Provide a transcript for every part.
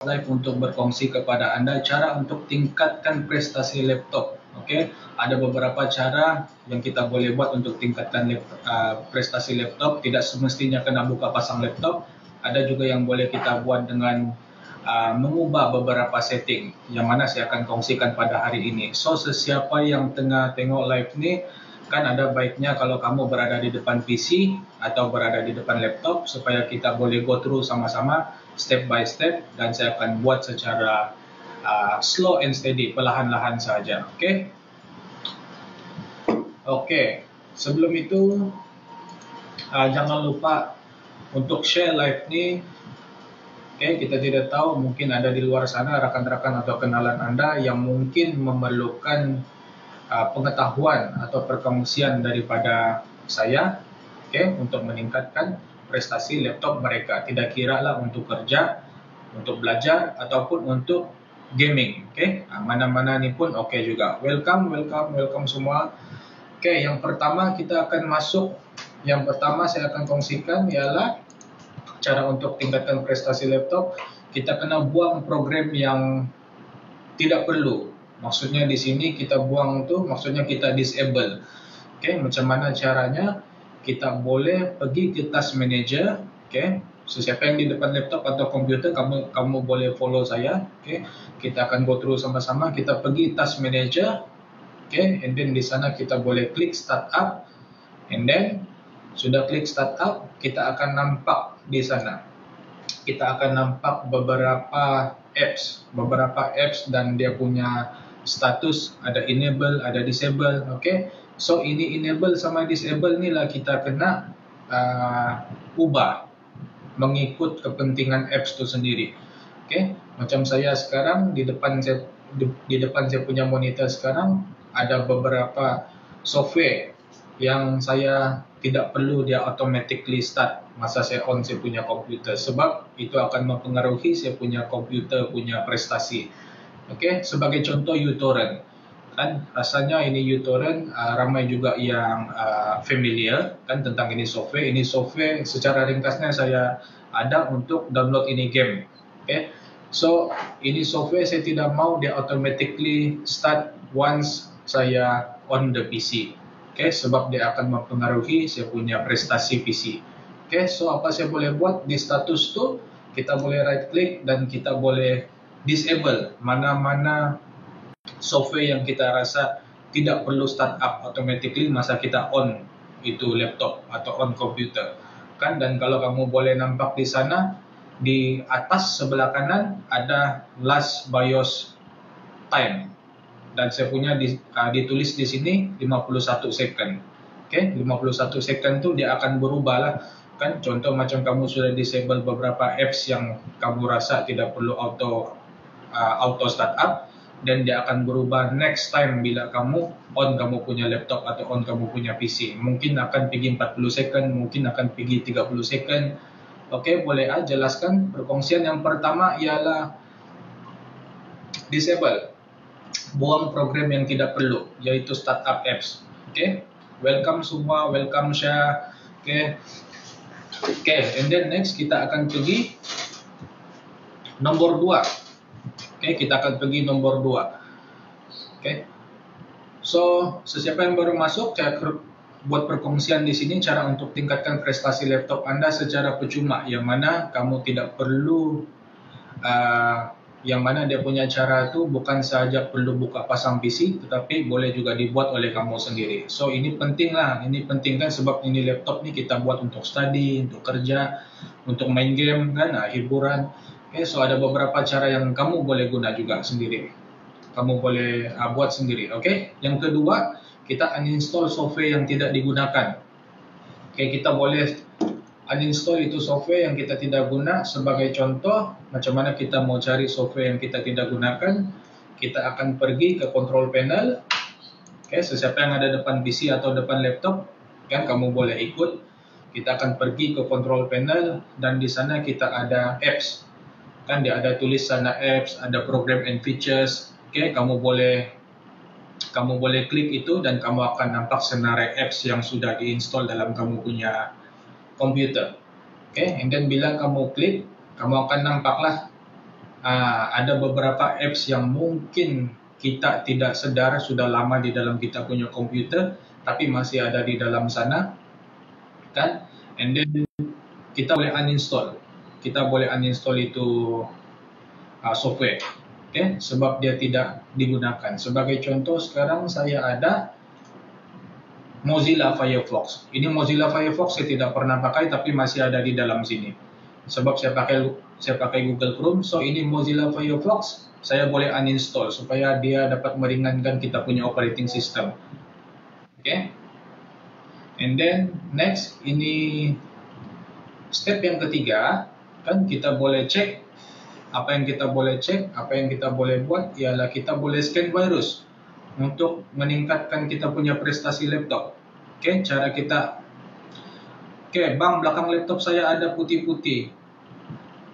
live untuk berkongsi kepada Anda cara untuk tingkatkan prestasi laptop. Okey, ada beberapa cara yang kita boleh buat untuk tingkatkan prestasi laptop. Tidak semestinya kena buka pasang laptop. Ada juga yang boleh kita buat dengan mengubah beberapa setting yang mana saya akan kongsikan pada hari ini. So, sesiapa yang tengah tengok live ni, kan ada baiknya kalau kamu berada di depan PC atau berada di depan laptop supaya kita boleh go through sama-sama step by step, dan saya akan buat secara slow and steady, perlahan-lahan saja. Okey. Okey. Sebelum itu jangan lupa untuk share live ni. Okey, kita tidak tahu, mungkin ada di luar sana rakan-rakan atau kenalan Anda yang mungkin memerlukan pengetahuan atau perkongsian daripada saya, untuk meningkatkan prestasi laptop mereka. Tidak kira lah untuk kerja, untuk belajar ataupun untuk gaming. Mana-mana ni pun okey juga. Welcome semua. Yang pertama kita akan masuk. Yang pertama saya akan kongsikan ialah cara untuk tingkatkan prestasi laptop. Kita kena buang program yang tidak perlu. Maksudnya di sini kita buang tu, maksudnya kita disable. Macam mana caranya? Kita boleh pergi ke Task Manager. So, siapa yang di depan laptop atau komputer, kamu boleh follow saya. Kita akan go through sama-sama. Kita pergi Task Manager. And then di sana kita boleh klik Startup. And then sudah klik Startup, kita akan nampak di sana. Kita akan nampak beberapa apps dan dia punya status, ada enable, ada disable. So ini enable sama disable ni lah kita kena ubah mengikut kepentingan apps tu sendiri. Macam saya sekarang di depan saya punya monitor sekarang ada beberapa software yang saya tidak perlu dia automatically start masa saya on saya punya komputer, sebab itu akan mempengaruhi saya punya komputer punya prestasi. Sebagai contoh uTorrent, kan rasanya ini uTorrent ramai juga yang familiar kan tentang ini software. Ini software secara ringkasnya saya ada untuk download ini game. So ini software saya tidak mau dia automatically start once saya on the PC. Sebab dia akan mempengaruhi saya punya prestasi PC. So apa saya boleh buat di status tu, kita boleh right click dan kita boleh disable mana-mana software yang kita rasa tidak perlu start up automatically masa kita on itu laptop atau on komputer. Dan kalau kamu boleh nampak di sana, di atas sebelah kanan ada last BIOS time. Dan saya punya ditulis di sini 51 second. 51 second tu dia akan berubah lah. Kan contoh macam kamu sudah disable beberapa apps yang kamu rasa tidak perlu auto startup, dan dia akan berubah next time bila kamu on kamu punya laptop atau on kamu punya PC. Mungkin akan pergi 40 second, mungkin akan pergi 30 second. Boleh jelaskan perkongsian yang pertama ialah disable. Buang program yang tidak perlu, iaitu startup apps. Welcome semua, welcome Syah. And then next kita akan pergi nombor 2. Kita akan pergi nombor 2. So, sesiapa yang baru masuk, saya buat perkongsian di sini cara untuk tingkatkan prestasi laptop Anda secara percuma, yang mana kamu tidak perlu yang mana dia punya cara tu bukan sahaja perlu buka pasang PC, tetapi boleh juga dibuat oleh kamu sendiri. So ini penting lah, ini penting kan, sebab ini laptop ni kita buat untuk study, untuk kerja, untuk main game kan, hiburan. So ada beberapa cara yang kamu boleh guna juga sendiri. Kamu boleh buat sendiri. Yang kedua, kita uninstall software yang tidak digunakan. Kita boleh uninstall itu software yang kita tidak guna. Sebagai contoh, macam mana kita mau cari software yang kita tidak gunakan, kita akan pergi ke control panel. Sesiapa yang ada depan PC atau depan laptop, kan kamu boleh ikut. Kita akan pergi ke control panel dan di sana kita ada apps. Kan dia ada tulis sana apps, ada program and features. Kamu boleh klik itu dan kamu akan nampak senarai apps yang sudah diinstal dalam kamu punya komputer. And then bila kamu klik, kamu akan nampaklah ada beberapa apps yang mungkin kita tidak sedar sudah lama di dalam kita punya komputer, tapi masih ada di dalam sana, kan? And then kita boleh uninstall. Kita boleh uninstall itu software, okay? Sebab dia tidak digunakan. Sebagai contoh, sekarang saya ada Mozilla Firefox. Ini Mozilla Firefox saya tidak pernah pakai, tapi masih ada di dalam sini. Sebab saya pakai Google Chrome, so ini Mozilla Firefox, saya boleh uninstall supaya dia dapat meringankan kita punya operating system. Okay? And then next, ini step yang ketiga, kan kita boleh cek. Apa yang kita boleh cek, apa yang kita boleh buat ialah kita boleh scan virus untuk meningkatkan kita punya prestasi laptop. Okay, cara kita. Okay, bang, belakang laptop saya ada putih-putih.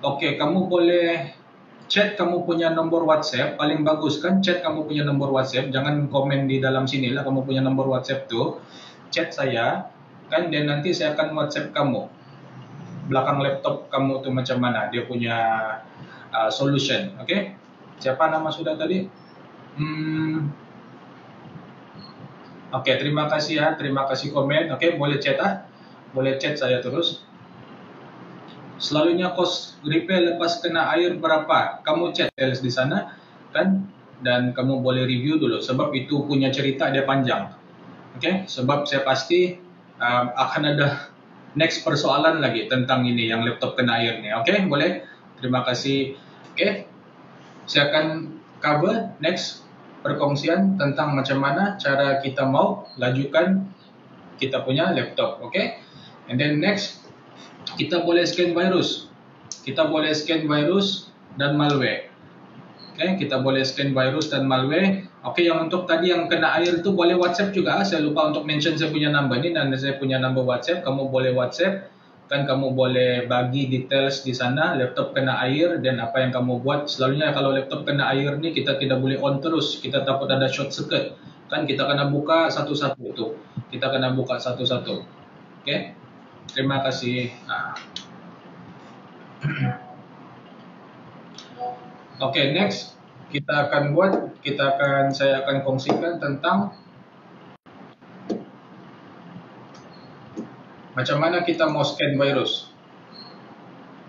Okay, kamu boleh chat kamu punya nomor WhatsApp, paling bagus kan chat kamu punya nomor WhatsApp, jangan komen di dalam sini lah, kamu punya nomor WhatsApp tuh, chat saya, kan, dan nanti saya akan WhatsApp kamu. Belakang laptop kamu tuh macam mana, dia punya solution, okay? Siapa nama sudah tadi? Okay, terima kasih ya, terima kasih komen. Okay, boleh chat boleh chat saya terus. Selalunya kos repair lepas kena air berapa? Kamu chat di sana, kan? Dan kamu boleh review dulu, sebab itu punya cerita dia panjang. Okay, sebab saya pasti akan ada next persoalan lagi tentang ini yang laptop kena air ni. Okay, boleh? Terima kasih. Okay, saya akan cover next perkongsian tentang macam mana cara kita mau lajukan kita punya laptop. Okay, and then next kita boleh scan virus. Kita boleh scan virus dan malware. Okay, kita boleh scan virus dan malware. Okay, yang untuk tadi yang kena air itu boleh WhatsApp juga. Saya lupa untuk mention saya punya number ni, dan saya punya number WhatsApp. Kamu boleh WhatsApp, kan, kamu boleh bagi details di sana. Laptop kena air dan apa yang kamu buat. Selalunya kalau laptop kena air ni kita tidak boleh on terus. Kita takut ada short circuit. Kan kita kena buka satu-satu tu. Kita kena buka satu-satu. Okay. Terima kasih. Okay, next saya akan kongsikan tentang macam mana kita mau scan virus.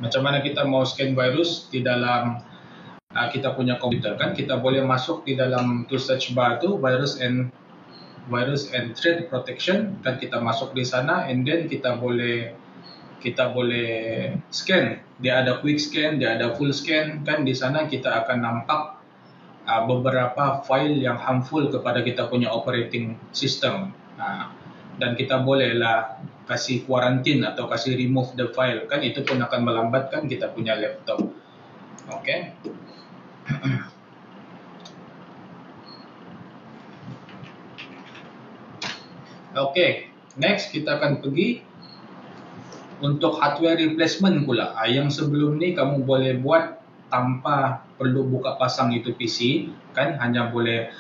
Macam mana kita mau scan virus di dalam kita punya komputer, kan? Kita boleh masuk di dalam to search bar tu, virus and threat protection, kan, kita masuk di sana, and then kita boleh scan. Dia ada quick scan, dia ada full scan, kan. Di sana kita akan nampak beberapa file yang harmful kepada kita punya operating system, dan kita bolehlah kasih quarantine atau kasih remove the file, kan. Itu pun akan melambatkan kita punya laptop. Okay. Okay, next kita akan pergi untuk hardware replacement pula. Yang sebelum ni kamu boleh buat tanpa perlu buka pasang itu PC, kan, hanya boleh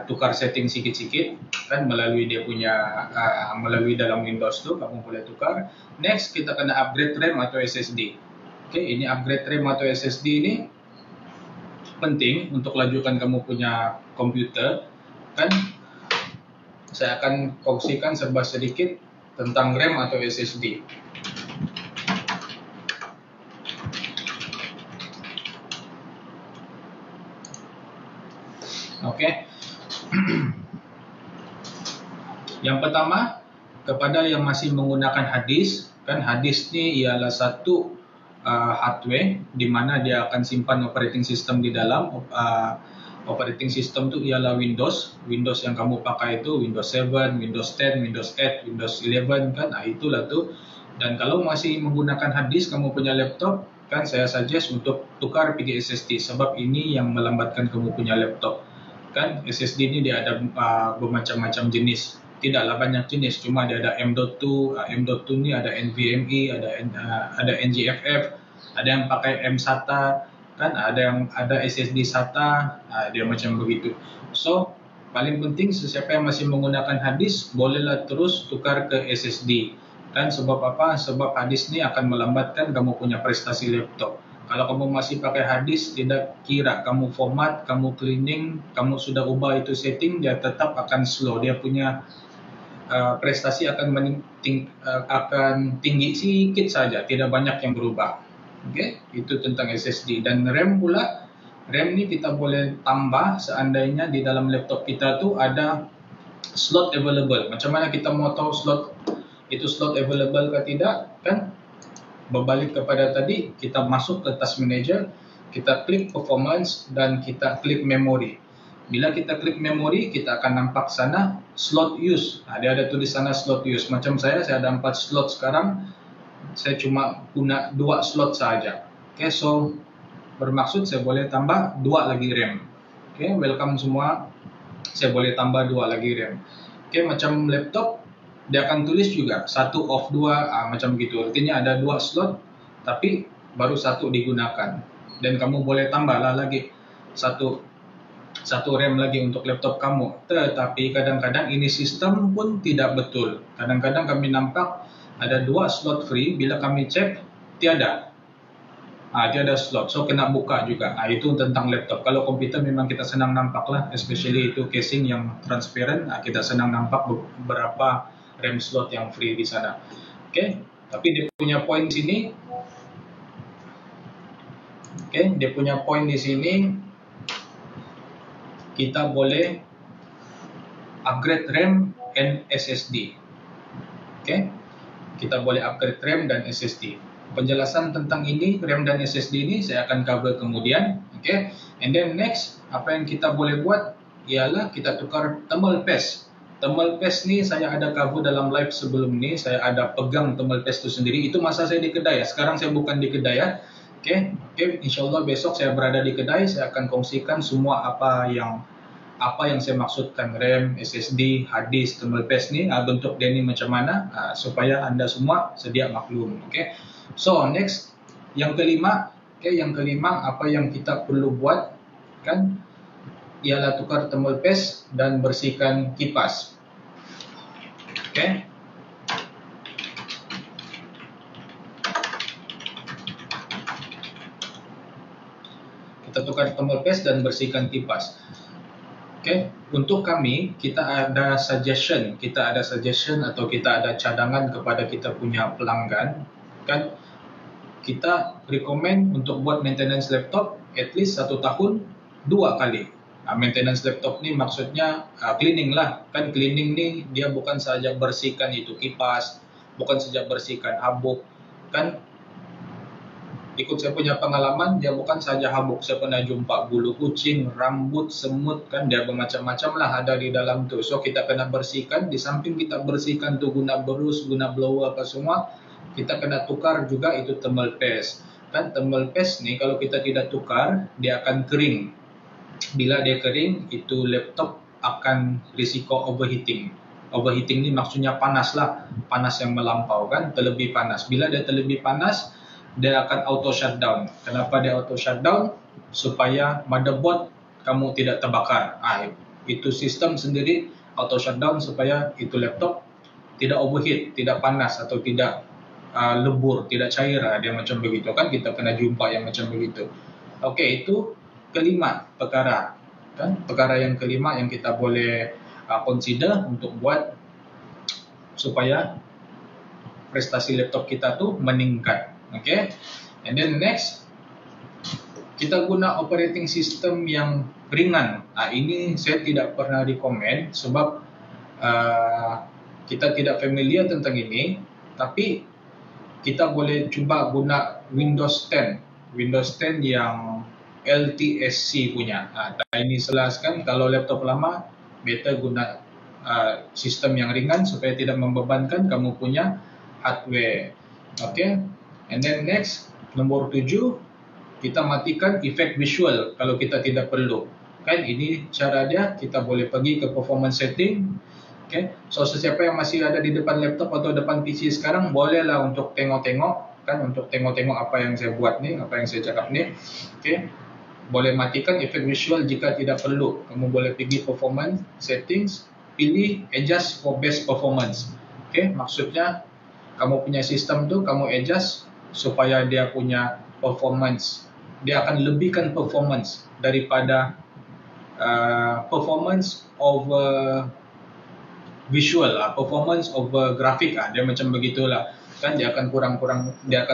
tukar setting sikit-sikit, kan, melalui dia punya melalui dalam Windows tu kamu boleh tukar. Next kita kena upgrade RAM atau SSD. Okay, ini upgrade RAM atau SSD ini penting untuk lajukan kamu punya komputer, kan. Saya akan kongsikan serba sedikit tentang RAM atau SSD. Okay. Yang pertama, kepada yang masih menggunakan hard disk, kan, hard disk ni ialah satu hardware di mana dia akan simpan operating system di dalam. Operating system tu ialah Windows yang kamu pakai itu Windows 7, Windows 10, Windows 8, Windows 11, kan, itulah tu. Dan kalau masih menggunakan hard disk kamu punya laptop, kan, saya suggest untuk tukar pergi SSD, sebab ini yang melambatkan kamu punya laptop, kan. SSD ni dia ada bermacam-macam jenis, tidaklah banyak jenis, cuma dia ada M.2, M.2 ni ada NVMe, ada NGFF, ada yang pakai M-SATA, kan, ada SSD SATA, dia macam begitu. So paling penting sesiapa yang masih menggunakan hard disk bolehlah terus tukar ke SSD, kan. Sebab apa? Sebab hard disk ni akan melambatkan kamu punya prestasi laptop. Kalau kamu masih pakai hard disk, tidak kira kamu format, kamu cleaning, kamu sudah ubah itu setting, dia tetap akan slow. Dia punya prestasi akan tinggi sedikit saja, tidak banyak yang berubah. Oke, itu tentang SSD. Dan RAM pula, RAM ni kita boleh tambah seandainya di dalam laptop kita tu ada slot available. Macam mana kita mau tahu slot available ke tidak? Kan berbalik kepada tadi, kita masuk ke task manager, kita klik performance dan kita klik memory. Bila kita klik memory, kita akan nampak sana slot use. Dia ada tulis sana slot use. Macam saya ada 4 slot sekarang, saya cuma guna 2 slot saja. Okay, so bermaksud saya boleh tambah 2 lagi RAM. Okay, welcome semua. Saya boleh tambah 2 lagi RAM. Okay, macam laptop, dia akan tulis juga 1 off 2, macam begitu. Artinya ada 2 slot, tapi baru 1 digunakan. Dan kamu boleh tambahlah lagi satu RAM lagi untuk laptop kamu. Tetapi kadang-kadang ini sistem pun tidak betul. Kadang-kadang kami nampak ada 2 slot free, bila kami cek tiada. Tiada slot, so kena buka juga. Itu tentang laptop. Kalau komputer memang kita senang nampak lah, especially itu casing yang transparent, kita senang nampak beberapa RAM slot yang free di sana. Oke, tapi dia punya poin sini. Oke, dia punya poin di sini. Kita boleh upgrade RAM and SSD. Oke, kita boleh upgrade RAM dan SSD. Penjelasan tentang ini, RAM dan SSD ini saya akan cover kemudian. Oke, and then next, apa yang kita boleh buat ialah kita tukar thermal paste. Thermal paste ni saya ada cover dalam live sebelum ni. Saya ada pegang thermal paste itu sendiri. Itu masa saya di kedai ya. Sekarang saya bukan di kedai ya. Oke, insyaAllah besok saya berada di kedai. Saya akan kongsikan semua apa yang saya maksudkan, RAM, SSD, hard disk, thermal paste ni, bentuk dia ni macam mana, supaya anda semua sedia maklum. Oke, so next, yang kelima, apa yang kita perlu buat kan, ialah tukar thermal paste dan bersihkan kipas. Oke. Kita tukar thermal paste dan bersihkan kipas. Oke, untuk kami kita ada suggestion atau kita ada cadangan kepada kita punya pelanggan kan, kita recommend untuk buat maintenance laptop at least 1 tahun 2 kali. Maintenance laptop ni maksudnya cleaning lah kan. Cleaning ni dia bukan saja bersihkan itu kipas, bukan saja bersihkan habuk kan. Ikut saya punya pengalaman, dia bukan saja habuk. Saya pernah jumpa bulu kucing, rambut, semut kan, dia bermacam-macam lah ada di dalam tu. So kita kena bersihkan. Di samping kita bersihkan tu guna berus, guna blower apa semua, kita kena tukar juga itu thermal paste kan. Thermal paste ni kalau kita tidak tukar, dia akan kering. Bila dia kering, itu laptop akan risiko overheating. Overheating ni maksudnya panas lah, panas yang melampau kan, terlebih panas. Bila dia terlebih panas, dia akan auto shutdown. Kenapa dia auto shutdown? Supaya motherboard kamu tidak terbakar. Itu sistem sendiri auto shutdown supaya itu laptop tidak overheat, tidak panas atau tidak lebur, tidak cair. Dia macam begitu kan, kita kena jumpa yang macam begitu. Oke, itu kelima perkara kan, perkara yang kelima yang kita boleh consider untuk buat supaya prestasi laptop kita tu meningkat. Oke, and then next, kita guna operating system yang ringan. Ini saya tidak pernah rekomen sebab kita tidak familiar tentang ini, tapi kita boleh cuba guna Windows 10 yang LTSC punya. Ini jelaskan kalau laptop lama better guna sistem yang ringan supaya tidak membebankan kamu punya hardware. Oke, and then next, nomor 7, kita matikan efek visual kalau kita tidak perlu. Kan ini cara dia, kita boleh pergi ke performance setting. Okay. So sesiapa yang masih ada di depan laptop atau depan PC sekarang, bolehlah untuk tengok-tengok kan, untuk tengok-tengok apa yang saya buat ni, apa yang saya cakap ni. Okay. Boleh matikan efek visual jika tidak perlu. Kamu boleh pergi performance settings, pilih adjust for best performance. Okay. Maksudnya kamu punya sistem tu kamu adjust supaya dia punya performance. Dia akan lebihkan performance daripada performance over visual lah, performance over grafik lah. Dia macam begitulah. Kan dia akan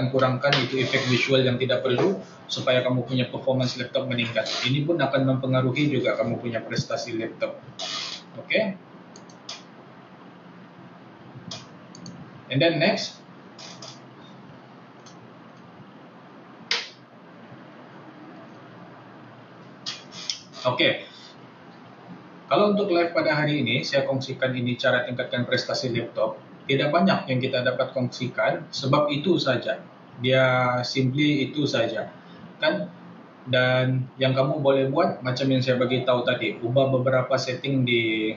kurangkan itu efek visual yang tidak perlu supaya kamu punya performance laptop meningkat. Ini pun akan mempengaruhi juga kamu punya prestasi laptop. Okay. And then next, okay. Kalau untuk live pada hari ini, saya kongsikan ini cara tingkatkan prestasi laptop. Tidak banyak yang kita dapat kongsikan sebab itu saja. Dia simply itu saja. Kan? Dan yang kamu boleh buat macam yang saya bagi tahu tadi, ubah beberapa setting di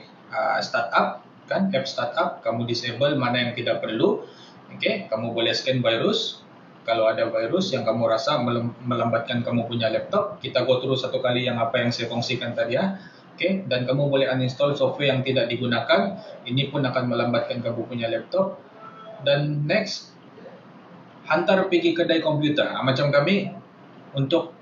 startup, kan? App startup, kamu disable mana yang tidak perlu. Okay? Kamu boleh scan virus. Kalau ada virus yang kamu rasa melambatkan kamu punya laptop, kita go through satu kali yang apa yang saya kongsikan tadi ya. Okay, dan kamu boleh uninstall software yang tidak digunakan. Ini pun akan melambatkan kamu punya laptop. Dan next, hantar pergi kedai komputer. Macam kami, untuk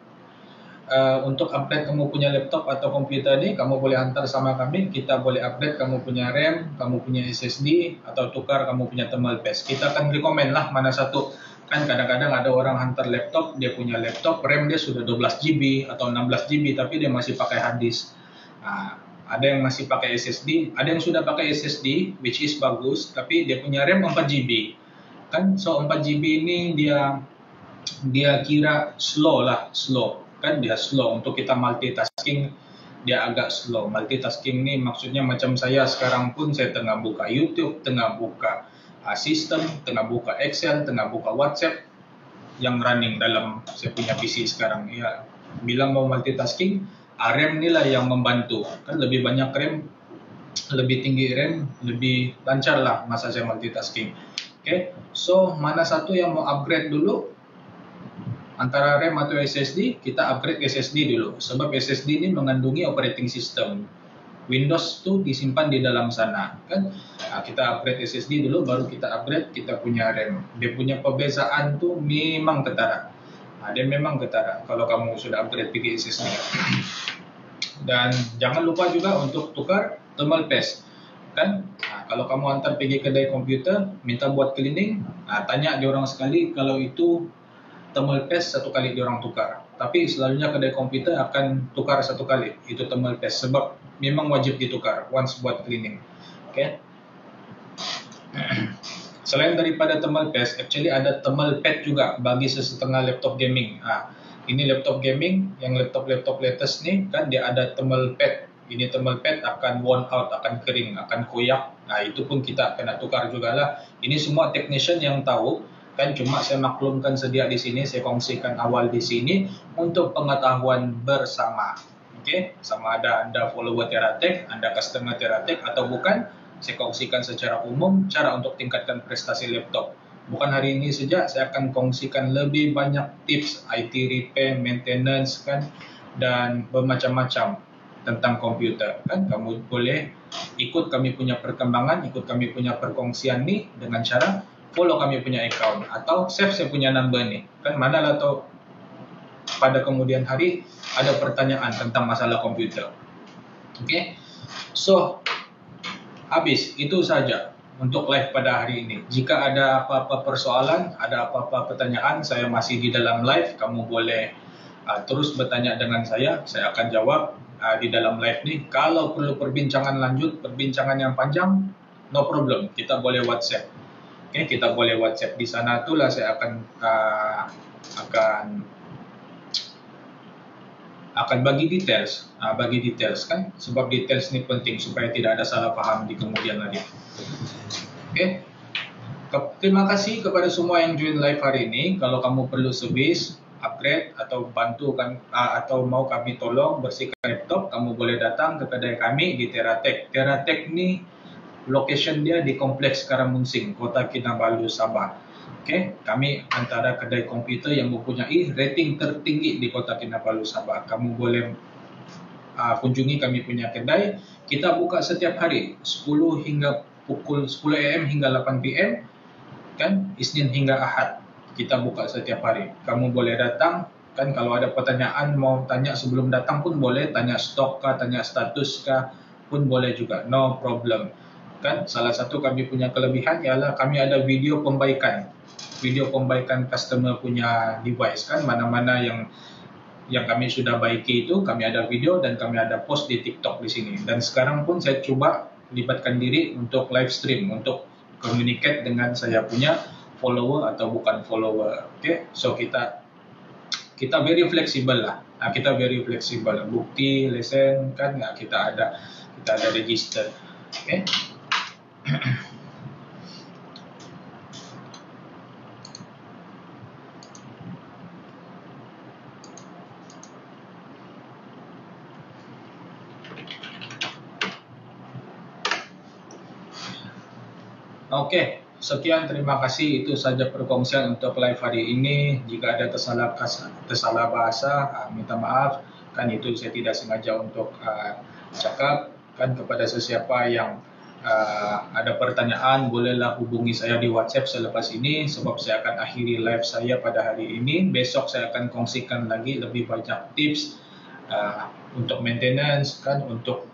upgrade kamu punya laptop atau komputer ni, kamu boleh hantar sama kami. Kita boleh upgrade kamu punya RAM, kamu punya SSD, atau tukar kamu punya thermal paste. Kita akan recommend lah mana satu. Kan kadang-kadang ada orang hantar laptop, dia punya laptop, RAM dia sudah 12GB atau 16GB, tapi dia masih pakai hard disk. Ada yang masih pakai SSD, ada yang sudah pakai SSD, which is bagus, tapi dia punya RAM 4GB. Kan, so 4GB ini dia kira slow lah, slow. Kan dia slow untuk kita multitasking, dia agak slow. Multitasking ni maksudnya macam saya sekarang pun saya tengah buka YouTube, tengah buka sistem, tengah buka Excel, tengah buka WhatsApp yang running dalam saya punya PC sekarang. Ya, bilang mau multitasking, RAM ni lah yang membantu. Kan lebih banyak RAM, lebih tinggi RAM, lebih lancar lah masa saya multitasking. Okay, so mana satu yang mau upgrade dulu? Antara RAM atau SSD, kita upgrade SSD dulu. Sebab SSD ini mengandungi operating system. Windows tu disimpan di dalam sana. Kan? Kita upgrade SSD dulu, baru kita upgrade kita punya RAM. Dia punya perbezaan tu memang ketara. Dia memang ketara kalau kamu sudah upgrade pergi SSD. Dan jangan lupa juga untuk tukar thermal paste. Kan? Kalau kamu hantar pergi kedai komputer, minta buat cleaning, tanya diorang sekali kalau itu thermal paste satu kali diorang tukar. Tapi selalunya kedai komputer akan tukar satu kali itu thermal paste sebab memang wajib ditukar once buat cleaning. Okay? Selain daripada thermal paste, actually ada thermal pad juga bagi sesetengah laptop gaming. Ini laptop gaming, yang laptop-laptop latest ni kan dia ada thermal pad. Ini thermal pad akan worn out, akan kering, akan koyak. Itu pun kita kena tukar jugalah. Ini semua technician yang tahu. Kan cuma saya maklumkan sedia di sini, saya kongsikan awal di sini untuk pengetahuan bersama. Okay? Sama ada Anda follower Teratech, Anda customer Teratech atau bukan, saya kongsikan secara umum cara untuk tingkatkan prestasi laptop. Bukan hari ini saja, saya akan kongsikan lebih banyak tips IT repair, maintenance kan, dan bermacam-macam tentang komputer. Kan kamu boleh ikut kami punya perkembangan, ikut kami punya perkongsian ni dengan cara follow kami punya account atau save saya punya number ni. Kan manalah tahu pada kemudian hari ada pertanyaan tentang masalah komputer. Okay, so habis itu saja untuk live pada hari ini. Jika ada apa-apa persoalan, ada apa-apa pertanyaan, saya masih di dalam live. Kamu boleh terus bertanya dengan saya akan jawab di dalam live ni. Kalau perlu perbincangan lanjut, perbincangan yang panjang, no problem. Kita boleh WhatsApp. Okay, kita boleh WhatsApp di sana. Itulah saya akan bagi details, kan, sebab details ni penting supaya tidak ada salah faham di kemudian hari. Okay. Terima kasih kepada semua yang join live hari ini. Kalau kamu perlu servis, upgrade atau bantu kan, atau mau kami tolong bersihkan laptop, kamu boleh datang ke kedai kami di Teratech. Teratech ni location dia di Kompleks Karamunsing, Kota Kinabalu, Sabah. Okay, kami antara kedai komputer yang mempunyai rating tertinggi di Kota Kinabalu, Sabah. Kamu boleh kunjungi kami punya kedai. Kita buka setiap hari 10 AM hingga 8 PM, kan, Isnin hingga Ahad. kita buka setiap hari. Kamu boleh datang, kan kalau ada pertanyaan mau tanya sebelum datang pun boleh, tanya stok kah, tanya status kah pun boleh juga, no problem. Kan salah satu kami punya kelebihan ialah kami ada video pembaikan customer punya device, kan mana-mana yang kami sudah baiki itu kami ada video dan kami ada post di TikTok di sini. Dan sekarang pun saya coba libatkan diri untuk live stream, untuk communicate dengan saya punya follower atau bukan follower. Okay, so kita very fleksibel lah. Nah, kita very fleksibel. Bukti, lesen kan nggak kita ada register. Okay. Oke, sekian, terima kasih. Itu saja perkongsian untuk live hari ini. Jika ada tersalah bahasa, minta maaf. Kan itu saya tidak sengaja untuk cakap. Kan kepada sesiapa yang ada pertanyaan, bolehlah hubungi saya di WhatsApp selepas ini, sebab saya akan akhiri live saya pada hari ini. Besok saya akan kongsikan lagi lebih banyak tips untuk maintenance, kan, untuk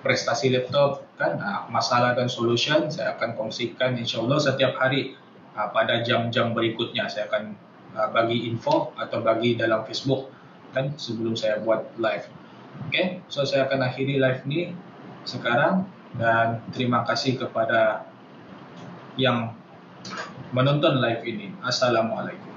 prestasi laptop, kan, masalah dan solution saya akan kongsikan insyaallah setiap hari. Pada jam-jam berikutnya saya akan bagi info atau bagi dalam Facebook, kan, sebelum saya buat live. Oke, so saya akan akhiri live ini sekarang, dan terima kasih kepada yang menonton live ini. Assalamualaikum.